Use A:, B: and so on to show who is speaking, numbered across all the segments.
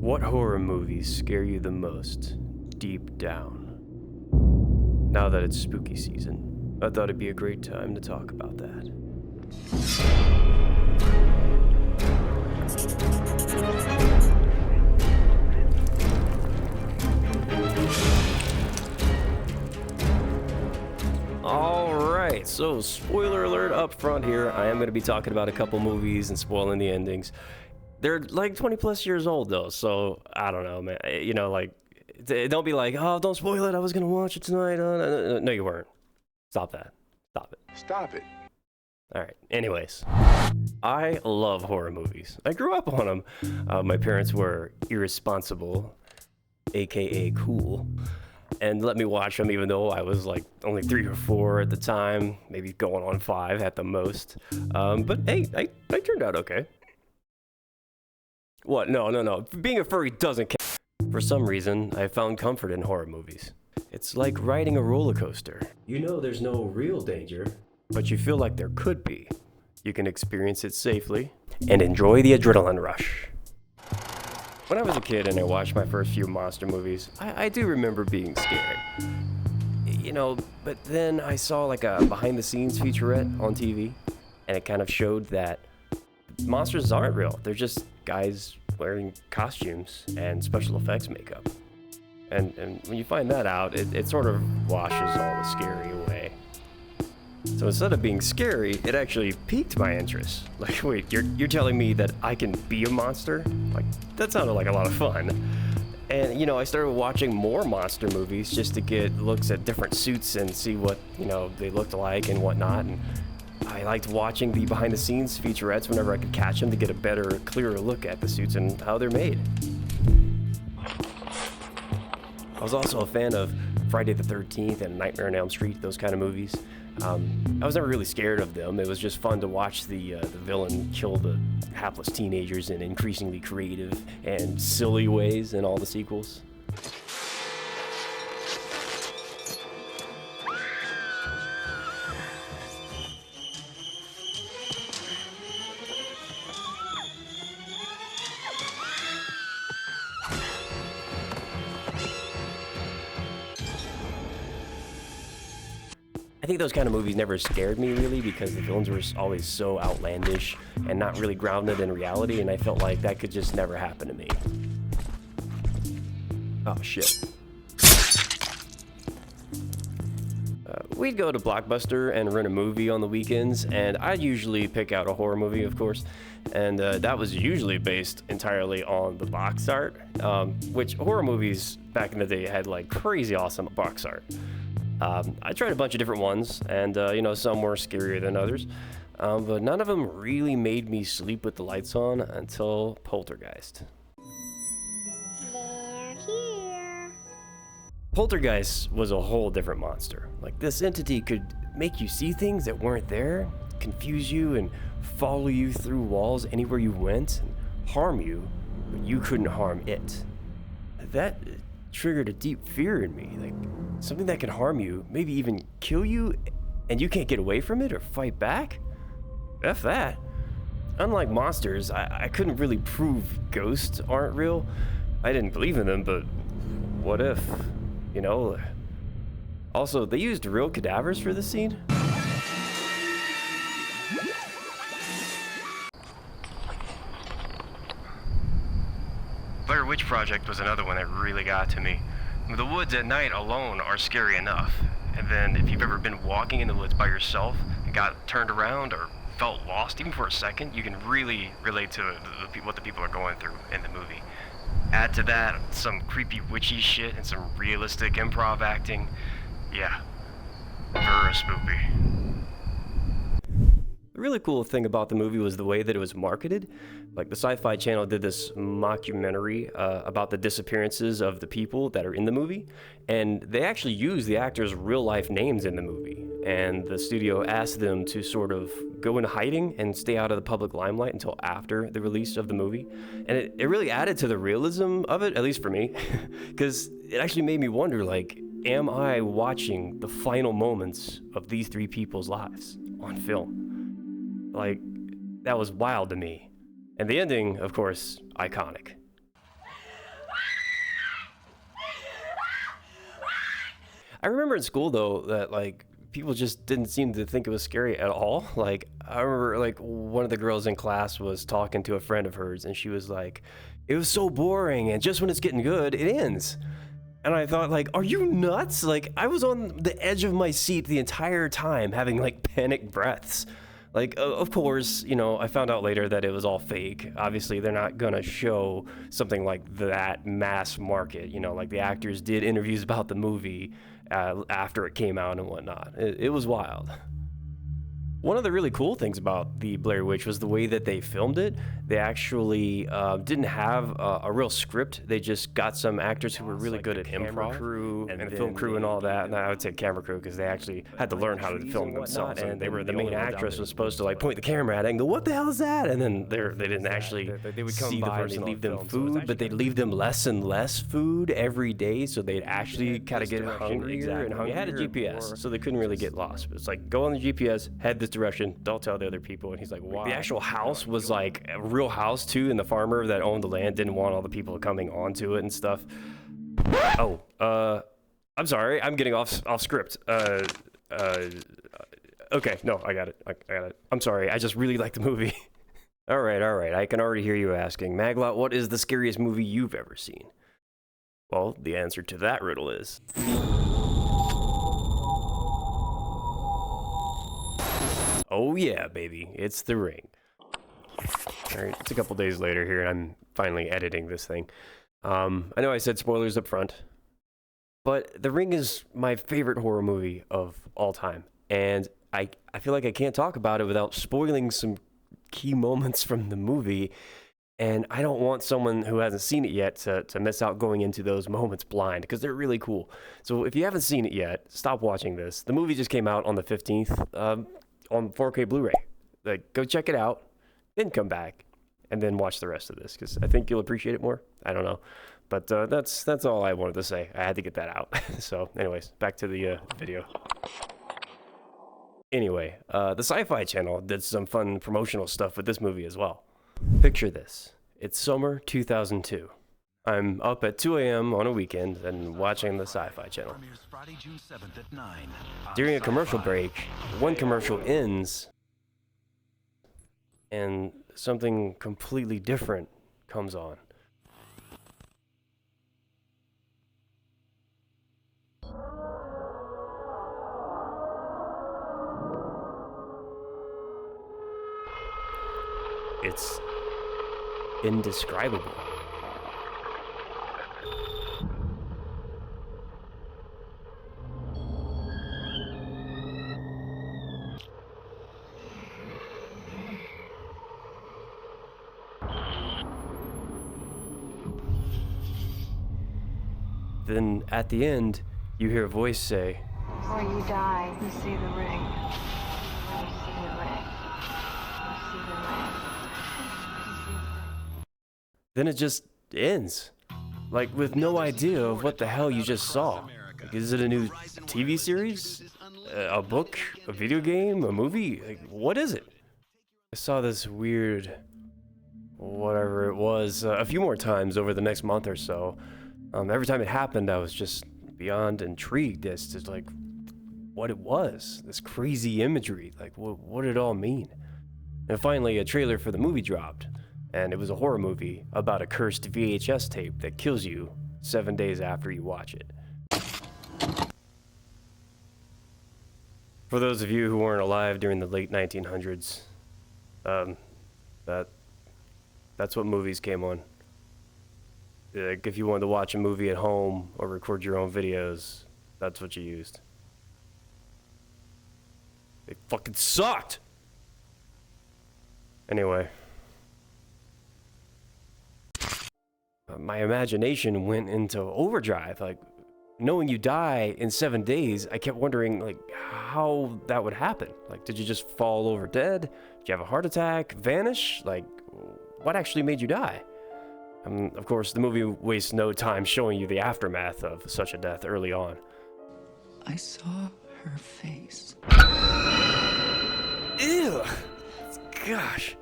A: What horror movies scare you the most, deep down? Now that it's spooky season, I thought it'd be a great time to talk about that. Alright, so spoiler alert up front here. I am going to be talking about a couple movies and spoiling the endings. They're like 20 plus years old though, so I don't know, man. You know, like, don't be like, oh, don't spoil it, I was gonna watch it tonight. No, you weren't. Stop that. Stop it.
B: Stop it.
A: Alright, anyways. I love horror movies. I grew up on them. My parents were irresponsible, aka cool, and let me watch them even though I was like only 3 or 4 at the time, maybe going on 5 at the most. But hey, I turned out okay. What? No. Being a furry doesn't count. For some reason, I found comfort in horror movies. It's like riding a roller coaster. You know there's no real danger, but you feel like there could be. You can experience it safely and enjoy the adrenaline rush. When I was a kid and I watched my first few monster movies, I do remember being scared. You know, but then I saw like a behind-the-scenes featurette on TV, and it kind of showed that monsters aren't real. They're just guys wearing costumes and special effects makeup. And when you find that out, it sort of washes all the scary away. So instead of being scary, it actually piqued my interest. Like, wait, you're telling me that I can be a monster? Like, that sounded like a lot of fun. And, you know, I started watching more monster movies just to get looks at different suits and see what, you know, they looked like and whatnot. And I liked watching the behind-the-scenes featurettes whenever I could catch them to get a better, clearer look at the suits and how they're made. I was also a fan of Friday the 13th and Nightmare on Elm Street, those kind of movies. I was never really scared of them. It was just fun to watch the villain kill the hapless teenagers in increasingly creative and silly ways in all the sequels. I think those kind of movies never scared me really because the villains were always so outlandish and not really grounded in reality, and I felt like that could just never happen to me. Oh shit. We'd go to Blockbuster and rent a movie on the weekends, and I'd usually pick out a horror movie, of course, and that was usually based entirely on the box art, which horror movies back in the day had like crazy awesome box art. I tried a bunch of different ones, and you know, some were scarier than others, but none of them really made me sleep with the lights on until Poltergeist.
C: They're here.
A: Poltergeist was a whole different monster. Like, this entity could make you see things that weren't there, confuse you, and follow you through walls anywhere you went, and harm you, but you couldn't harm it. That triggered a deep fear in me, like something that can harm you, maybe even kill you, and you can't get away from it or fight back? F that. Unlike monsters, I couldn't really prove ghosts aren't real. I didn't believe in them, but what if, you know? Also, they used real cadavers for this scene. Blair Witch Project was another one that really got to me. The woods at night alone are scary enough. And then if you've ever been walking in the woods by yourself and got turned around or felt lost even for a second, you can really relate to what the people are going through in the movie. Add to that some creepy witchy shit and some realistic improv acting. Yeah, very spoopy. The really cool thing about the movie was the way that it was marketed. Like, the Sci-Fi Channel did this mockumentary about the disappearances of the people that are in the movie, and they actually used the actors' real-life names in the movie, and the studio asked them to sort of go into hiding and stay out of the public limelight until after the release of the movie, and it really added to the realism of it, at least for me, because it actually made me wonder, like, am I watching the final moments of these 3 people's lives on film? Like, that was wild to me. And the ending, of course, iconic. I remember in school though that like people just didn't seem to think it was scary at all. Like I remember like one of the girls in class was talking to a friend of hers and she was like, it was so boring and just when it's getting good, it ends. And I thought like, are you nuts? Like I was on the edge of my seat the entire time having like panic breaths. Like, of course, you know, I found out later that it was all fake. Obviously, they're not gonna show something like that mass market. You know, like the actors did interviews about the movie after it came out and whatnot. It was wild. One of the really cool things about the Blair Witch was the way that they filmed it. They actually didn't have a real script. They just got some actors who were really good at improv crew and the film crew and all that. And I would say camera crew because they actually had to learn how to film themselves. And they were the main actress was supposed to like point the camera at it and go, "What the hell is that?" And then they didn't actually they would see the person, leave them food, but they'd leave them less and less food every day, so they'd actually kind of get hungrier and hungrier. They had a GPS, so they couldn't really get lost. It's like go on the GPS, head this direction, don't tell the other people. And he's like, why? The actual house was like a real house too, and the farmer that owned the land didn't want all the people coming onto it and stuff. Oh, I'm sorry, I'm getting off script. Okay, no, I got it. I got it. I'm sorry, I just really like the movie. All right, I can already hear you asking, Maglot, what is the scariest movie you've ever seen? Well, the answer to that riddle is... oh yeah, baby, it's The Ring. All right, it's a couple days later here, and I'm finally editing this thing. I know I said spoilers up front, but The Ring is my favorite horror movie of all time, and I feel like I can't talk about it without spoiling some key moments from the movie, and I don't want someone who hasn't seen it yet to miss out going into those moments blind, because they're really cool. So if you haven't seen it yet, stop watching this. The movie just came out on the 15th, on 4K Blu-ray. Like, go check it out, then come back, and then watch the rest of this, because I think you'll appreciate it more. I don't know. But that's all I wanted to say. I had to get that out. So, anyways, back to the video. Anyway, the Sci-Fi Channel did some fun promotional stuff with this movie as well. Picture this. It's summer 2002. I'm up at 2 a.m. on a weekend and watching the Sci-Fi Channel. During a commercial break, one commercial ends and something completely different comes on. It's indescribable. Then at the end, you hear a voice say,
B: "Before you die, you see the ring. You see the ring. You see the ring. You see the ring."
A: Then it just ends. Like, with no idea of what the hell you just saw. Like, is it a new TV series? A book? A video game? A movie? Like, what is it? I saw this weird... whatever it was a few more times over the next month or so. Every time it happened, I was just beyond intrigued as to, like, what it was. This crazy imagery. Like, what did it all mean? And finally, a trailer for the movie dropped. And it was a horror movie about a cursed VHS tape that kills you 7 days after you watch it. For those of you who weren't alive during the late 1900s, that's what movies came on. Like, if you wanted to watch a movie at home or record your own videos, that's what you used. They fucking sucked! Anyway. My imagination went into overdrive. Like, knowing you die in 7 days, I kept wondering, like, how that would happen. Like, did you just fall over dead? Did you have a heart attack? Vanish? Like, what actually made you die? Of course, the movie wastes no time showing you the aftermath of such a death early on.
C: I saw her face.
A: Ew! Gosh.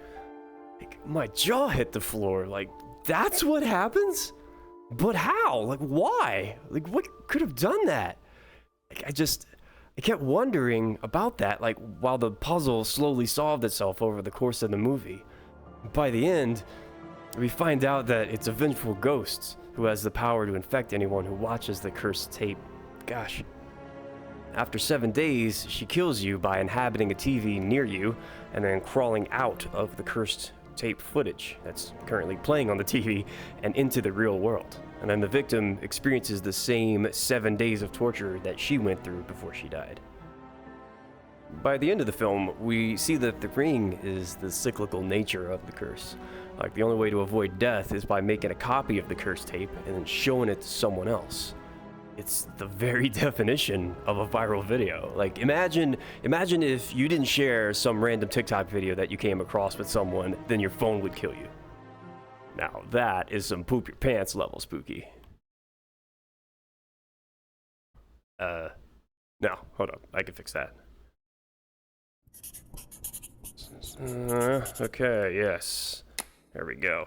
A: Like, my jaw hit the floor. Like, that's what happens? But how? Like, why? Like, what could have done that? Like, I kept wondering about that, like, while the puzzle slowly solved itself over the course of the movie. By the end, we find out that it's a vengeful ghost who has the power to infect anyone who watches the cursed tape. Gosh. After 7 days, she kills you by inhabiting a TV near you and then crawling out of the cursed tape footage that's currently playing on the TV and into the real world. And then the victim experiences the same 7 days of torture that she went through before she died. By the end of the film, we see that the ring is the cyclical nature of the curse. Like, the only way to avoid death is by making a copy of the cursed tape and then showing it to someone else. It's the very definition of a viral video. Like, imagine if you didn't share some random TikTok video that you came across with someone, then your phone would kill you. Now, that is some poop your pants level spooky. No, hold up. I can fix that. Okay, yes. There we go.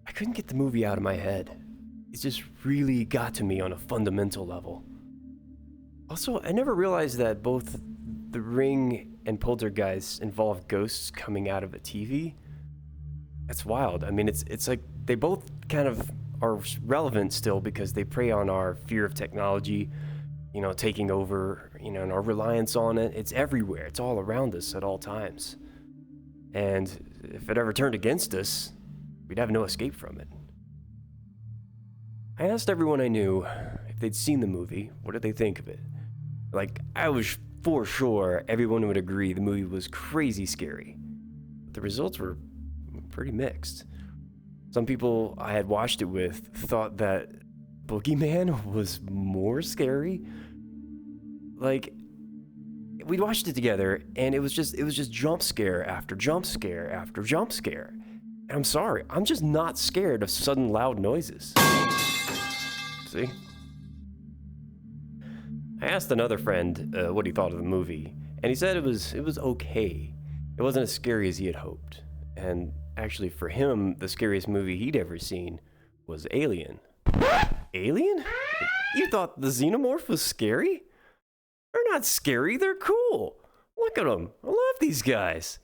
A: I couldn't get the movie out of my head. It just really got to me on a fundamental level. Also, I never realized that both The Ring and Poltergeist involve ghosts coming out of a TV. That's wild. I mean, it's like they both kind of are relevant still because they prey on our fear of technology, you know, taking over, you know, and our reliance on it. It's everywhere. It's all around us at all times. And if it ever turned against us, we'd have no escape from it. I asked everyone I knew if they'd seen the movie, what did they think of it? Like, I was for sure everyone would agree the movie was crazy scary. But the results were pretty mixed. Some people I had watched it with thought that Boogeyman was more scary. Like, we watched it together, and it was just jump scare after jump scare after jump scare. And I'm sorry, I'm just not scared of sudden loud noises. See? I asked another friend what he thought of the movie, and he said it was okay. It wasn't as scary as he had hoped. And actually, for him, the scariest movie he'd ever seen was Alien. Alien? You thought the Xenomorph was scary? They're not scary, they're cool. Look at them. I love these guys.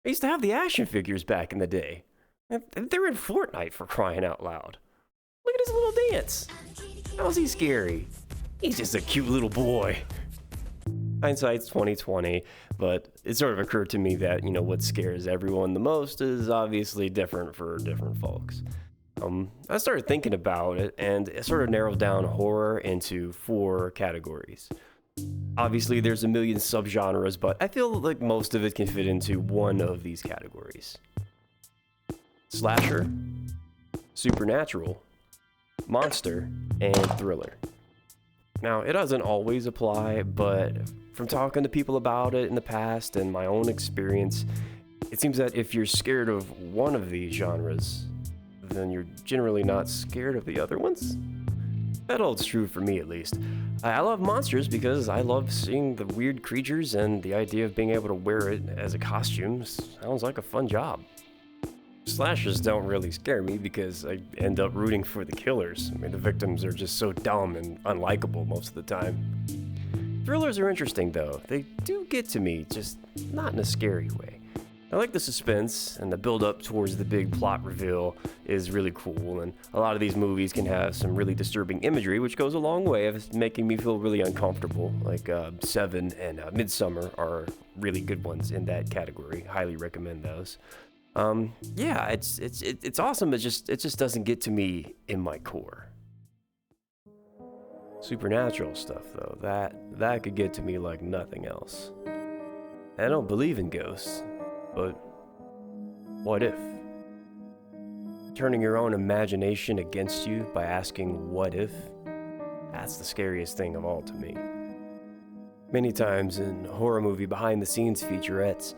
A: I used to have the action figures back in the day. They're in Fortnite, for crying out loud. Look at his little dance. How's he scary? He's just a cute little boy. Hindsight's 2020, but it sort of occurred to me that, you know, what scares everyone the most is obviously different for different folks. I started thinking about it, and it sort of narrowed down horror into 4 categories. Obviously, there's a million subgenres, but I feel like most of it can fit into one of these categories. Slasher, supernatural, monster, and thriller. Now, it doesn't always apply, but from talking to people about it in the past and my own experience, it seems that if you're scared of one of these genres, then you're generally not scared of the other ones. That holds true for me, at least. I love monsters because I love seeing the weird creatures, and the idea of being able to wear it as a costume sounds like a fun job. Slashers don't really scare me because I end up rooting for the killers. I mean, the victims are just so dumb and unlikable most of the time. Thrillers are interesting, though. They do get to me, just not in a scary way. I like the suspense, and the build-up towards the big plot reveal is really cool, and a lot of these movies can have some really disturbing imagery, which goes a long way of making me feel really uncomfortable. Like Seven and Midsommar are really good ones in that category. Highly recommend those. Yeah, it's awesome. It just doesn't get to me in my core. Supernatural stuff, though, that could get to me like nothing else. I don't believe in ghosts, but what if? Turning your own imagination against you by asking what if? That's the scariest thing of all to me. Many times in horror movie behind the scenes featurettes,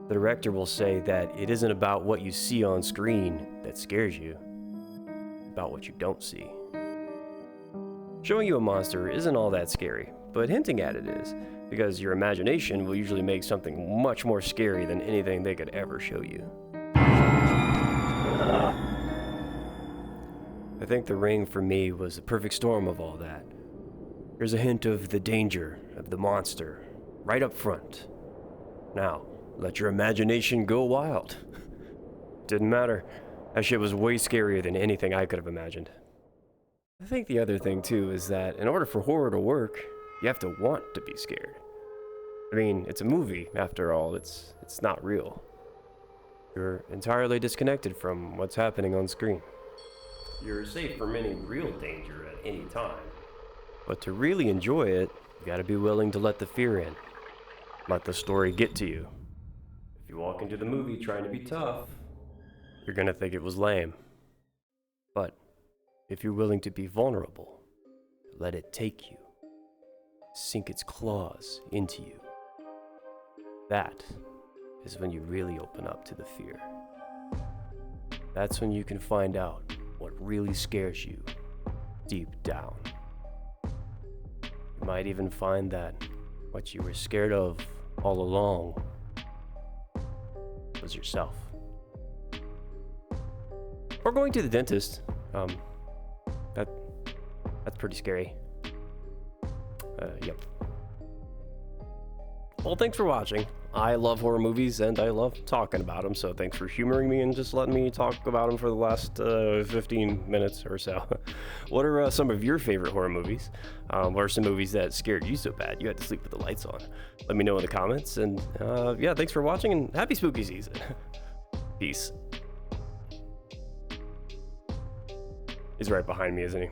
A: the director will say that it isn't about what you see on screen that scares you, about what you don't see. Showing you a monster isn't all that scary, but hinting at it is. because your imagination will usually make something much more scary than anything they could ever show you. I think The Ring for me was the perfect storm of all that. There's a hint of the danger of the monster right up front. Now, let your imagination go wild. Didn't matter. That shit was way scarier than anything I could have imagined. I think the other thing too is that in order for horror to work, you have to want to be scared. I mean, it's a movie, after all. It's not real. You're entirely disconnected from what's happening on screen. You're safe from any real danger at any time. But to really enjoy it, you gotta be willing to let the fear in. Let the story get to you. If you walk into the movie trying to be tough, you're gonna think it was lame. But if you're willing to be vulnerable, let it take you, sink its claws into you, that is when you really open up to the fear. That's when you can find out what really scares you deep down. You might even find that what you were scared of all along was yourself. Or going to the dentist. That's pretty scary. Yep. Well, thanks for watching. I love horror movies and I love talking about them, so thanks for humoring me and just letting me talk about them for the last 15 minutes or so. What are some of your favorite horror movies? What are some movies that scared you so bad you had to sleep with the lights on? Let me know in the comments, and yeah, thanks for watching and happy spooky season. Peace. He's right behind me, isn't he?